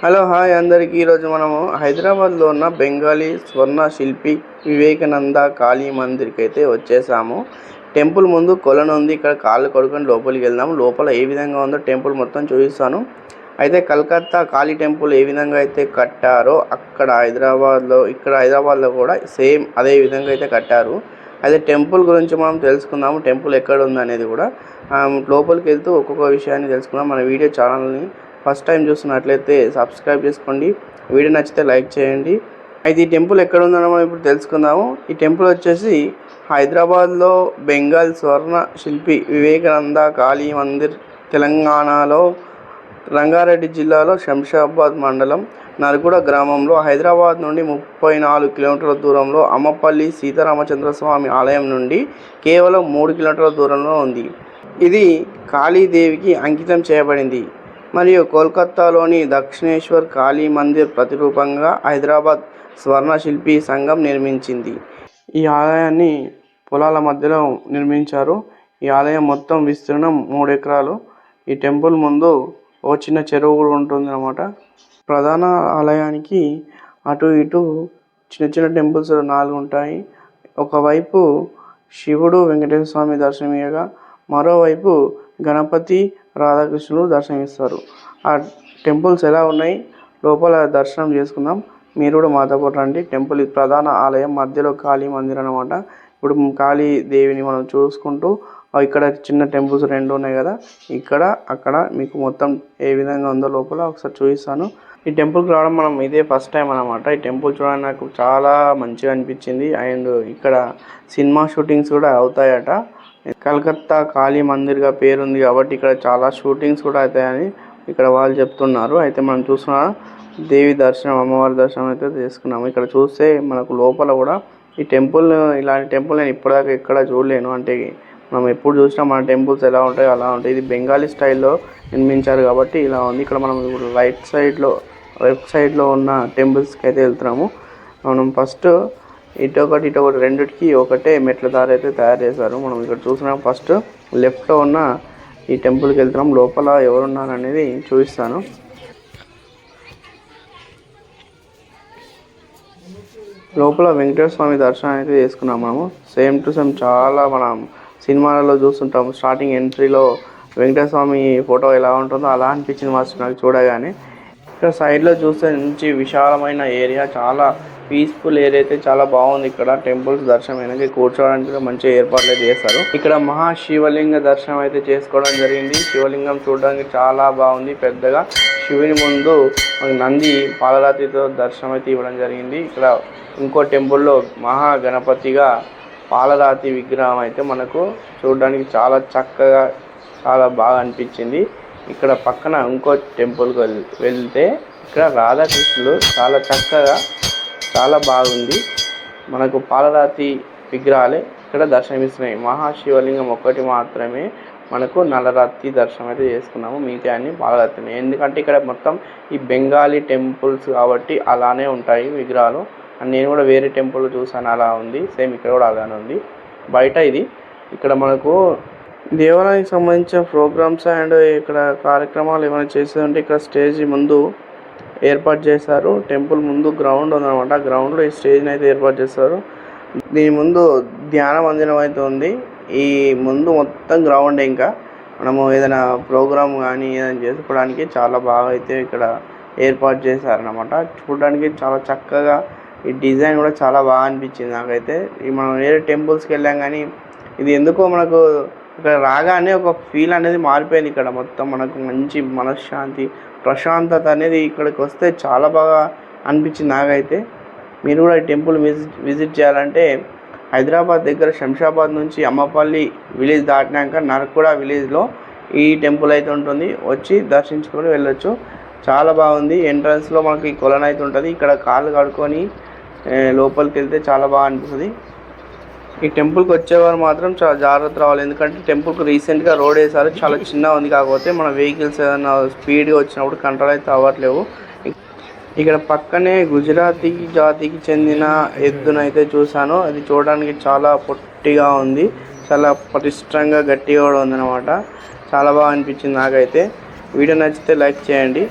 Hello hi అందరికీ. ఈరోజు మనము హైదరాబాద్లో ఉన్న బెంగాలీ స్వర్ణ శిల్పి వివేకానంద కాళీ మందిర్కి అయితే వచ్చేసాము. టెంపుల్ ముందు కొలను ఉంది. ఇక్కడ కాళ్ళు కడుక్కొని లోపలికి వెళ్దాము. లోపల ఏ విధంగా ఉందో టెంపుల్ మొత్తం చూపిస్తాను. అయితే కలకత్తా కాళీ టెంపుల్ ఏ విధంగా అయితే కట్టారో అక్కడ హైదరాబాద్లో కూడా సేమ్ అదే విధంగా అయితే కట్టారు. అయితే టెంపుల్ గురించి మనం తెలుసుకుందాము. టెంపుల్ ఎక్కడ ఉందనేది కూడా లోపలికి వెళ్తూ ఒక్కొక్క విషయాన్ని తెలుసుకుందాం. మన వీడియో ఛానల్ని ఫస్ట్ టైం చూస్తున్నట్లయితే సబ్స్క్రైబ్ చేసుకోండి. వీడియో నచ్చితే లైక్ చేయండి. అయితే ఈ టెంపుల్ ఎక్కడ ఉందో మనం ఇప్పుడు తెలుసుకుందాము. ఈ టెంపుల్ వచ్చేసి హైదరాబాద్లో బెంగాల్ స్వర్ణ శిల్పి వివేకానంద కాళీ మందిర్, తెలంగాణలో రంగారెడ్డి జిల్లాలో శంషాబాద్ మండలం నరకుడ గ్రామంలో, హైదరాబాద్ నుండి 34 కిలోమీటర్ల దూరంలో, అమ్మపల్లి సీతారామచంద్రస్వామి ఆలయం నుండి కేవలం 3 కిలోమీటర్ల దూరంలో ఉంది. ఇది కాళీదేవికి అంకితం చేయబడింది మరియు కోల్కతాలోని దక్షిణేశ్వర్ కాళీ మందిర్ ప్రతిరూపంగా హైదరాబాద్ స్వర్ణ శిల్పి సంఘం నిర్మించింది. ఈ ఆలయాన్ని పొలాల మధ్యలో నిర్మించారు. ఈ ఆలయం మొత్తం విస్తీర్ణం 3 ఎకరాలు. ఈ టెంపుల్ ముందు ఒక చిన్న చెరువు కూడా ఉంటుంది అన్నమాట. ప్రధాన ఆలయానికి అటు ఇటు చిన్న చిన్న టెంపుల్స్ 4 ఉంటాయి. ఒకవైపు శివుడు వెంకటేశ్వర స్వామి దర్శనమియగా, మరోవైపు గణపతి రాధాకృష్ణుడు దర్శనమిస్తారు. ఆ టెంపుల్స్ ఎలా ఉన్నాయి లోపల దర్శనం చేసుకుందాం. మీరు కూడా మాతో పాటు రండి. టెంపుల్ ప్రధాన ఆలయం మధ్యలో కాళీ మందిర్ అన్నమాట. ఇప్పుడు కాళీ దేవిని మనం చూసుకుంటూ ఇక్కడ చిన్న టెంపుల్స్ 2 ఉన్నాయి కదా, ఇక్కడ అక్కడ మీకు మొత్తం ఏ విధంగా ఉందో లోపల ఒకసారి చూపిస్తాను. ఈ టెంపుల్కి రావడం మనం ఇదే ఫస్ట్ టైం అన్నమాట. ఈ టెంపుల్ చూడడానికి నాకు చాలా మంచిగా అనిపించింది. అండ్ ఇక్కడ సినిమా షూటింగ్స్ కూడా అవుతాయట. కలకత్తా కాళీ మందిర్గా పేరుంది కాబట్టి ఇక్కడ చాలా షూటింగ్స్ కూడా అవుతాయని ఇక్కడ వాళ్ళు చెప్తున్నారు. అయితే మనం చూస్తున్న దేవి దర్శనం, అమ్మవారి దర్శనం అయితే చేసుకున్నాము. ఇక్కడ చూస్తే మనకు లోపల కూడా ఈ టెంపుల్, ఇలాంటి టెంపుల్ నేను ఇప్పటిదాకా ఎక్కడ చూడలేను. అంటే మనం ఎప్పుడు చూసినా మన టెంపుల్స్ ఎలా ఉంటాయో అలా ఉంటాయి. ఇది బెంగాలీ స్టైల్లో నిర్మించారు కాబట్టి ఇలా ఉంది. ఇక్కడ మనం ఇప్పుడు లెఫ్ట్ సైడ్లో ఉన్న టెంపుల్స్కి అయితే వెళ్తున్నాము. మనం ఫస్ట్ ఇటొకటి రెండిటికి ఒకటే మెట్ల దారి అయితే తయారు చేశారు. మనం ఇక్కడ చూసినాం. ఫస్ట్ లెఫ్ట్లో ఉన్న ఈ టెంపుల్కి వెళ్తున్నాం. లోపల ఎవరున్నారు అనేది చూపిస్తాను. లోపల వెంకటేశ్వర స్వామి దర్శనం అయితే చేసుకున్నాం మనము. సేమ్ టు సేమ్ చాలా మనం సినిమాలలో చూస్తుంటాము. స్టార్టింగ్ ఎంట్రీలో వెంకటేశ్వర స్వామి ఫోటో ఎలా ఉంటుందో అలా అనిపించింది నాకు చూడగానే. ఇక్కడ సైడ్లో చూస్తే నుంచి విశాలమైన ఏరియా, చాలా పీస్ఫుల్ ఏరియా అయితే చాలా బాగుంది. ఇక్కడ టెంపుల్స్ దర్శనం అయినాక కూర్చోవడానికి మంచిగా ఏర్పాట్లు అయితే చేస్తారు. ఇక్కడ మహాశివలింగ దర్శనం అయితే చేసుకోవడం జరిగింది. శివలింగం చూడడానికి చాలా బాగుంది పెద్దగా. శివుని ముందు నంది పాలరాతితో దర్శనం అయితే ఇవ్వడం జరిగింది. ఇక్కడ ఇంకో టెంపుల్లో మహాగణపతిగా పాలరాతి విగ్రహం అయితే మనకు చూడడానికి చాలా చక్కగా, చాలా బాగా అనిపించింది. ఇక్కడ పక్కన ఇంకో టెంపుల్కి వెళ్తే ఇక్కడ రాధాకృష్ణులు చాలా చక్కగా, చాలా బాగుంది. మనకు పాలరాతి విగ్రహాలే ఇక్కడ దర్శనమిస్తున్నాయి. మహాశివలింగం ఒక్కటి మాత్రమే మనకు నల్లరాతి దర్శనం అయితే చేసుకున్నాము. మిగతా అన్ని పాలరాతినే. ఎందుకంటే ఇక్కడ మొత్తం ఈ బెంగాలీ టెంపుల్స్ కాబట్టి అలానే ఉంటాయి విగ్రహాలు. అండ్ నేను కూడా వేరే టెంపుల్ చూసాను, అలా ఉంది. సేమ్ ఇక్కడ కూడా అలానే ఉంది. బయట ఇక్కడ మనకు దేవాలయానికి సంబంధించిన ప్రోగ్రామ్స్ అండ్ ఇక్కడ కార్యక్రమాలు ఏమైనా చేసేదంటే ఇక్కడ స్టేజ్ ముందు ఏర్పాటు చేశారు. టెంపుల్ ముందు గ్రౌండ్ ఉందన్నమాట. గ్రౌండ్లో ఈ స్టేజ్ని అయితే ఏర్పాటు చేస్తారు. దీని ముందు ధ్యాన మందిరం అయితే ఉంది. ఈ ముందు మొత్తం గ్రౌండ్. ఇంకా మనము ఏదైనా ప్రోగ్రామ్ కానీ ఏదైనా చేసుకోవడానికి చాలా బాగా అయితే ఇక్కడ ఏర్పాటు చేశారనమాట. చూడడానికి చాలా చక్కగా, ఈ డిజైన్ కూడా చాలా బాగా అనిపించింది నాకైతే. మనం వేరే టెంపుల్స్కి వెళ్ళాం కానీ ఇది ఎందుకో మనకు ఇక్కడ రాగానే ఒక ఫీల్ అనేది మారిపోయింది. ఇక్కడ మొత్తం మనకు మంచి మనశ్శాంతి, ప్రశాంతత అనేది ఇక్కడికి వస్తే చాలా బాగా అనిపించింది నాకైతే. మీరు కూడా ఈ టెంపుల్ విజిట్ చేయాలంటే హైదరాబాద్ దగ్గర శంషాబాద్ నుంచి అమ్మపల్లి విలేజ్ దాటినాక నరకుడ విలేజ్లో ఈ టెంపుల్ అయితే ఉంటుంది. వచ్చి దర్శించుకొని వెళ్ళొచ్చు. చాలా బాగుంది. ఎంట్రన్స్లో మనకి కొలను అయితే ఉంటుంది. ఇక్కడ కాళ్ళు కడుక్కొని లోపలికి వెళ్తే చాలా బాగా అనిపిస్తుంది. ఈ టెంపుల్కి వచ్చేవారు మాత్రం చాలా జాగ్రత్త రావాలి. ఎందుకంటే టెంపుల్కి రీసెంట్గా రోడ్ వేశారు. చాలా చిన్నగా ఉంది. కాకపోతే మన వెహికల్స్ ఏదైనా స్పీడ్గా వచ్చినప్పుడు కంట్రోల్ అయితే అవ్వట్లేవు. ఇక్కడ పక్కనే గుజరాతీ జాతికి చెందిన ఎద్దునైతే చూశాను. అది చూడడానికి చాలా పొట్టిగా ఉంది. చాలా పటిష్టంగా, గట్టిగా కూడా ఉందన్నమాట. చాలా బాగా అనిపించింది నాకైతే. వీడియో నచ్చితే లైక్ చేయండి.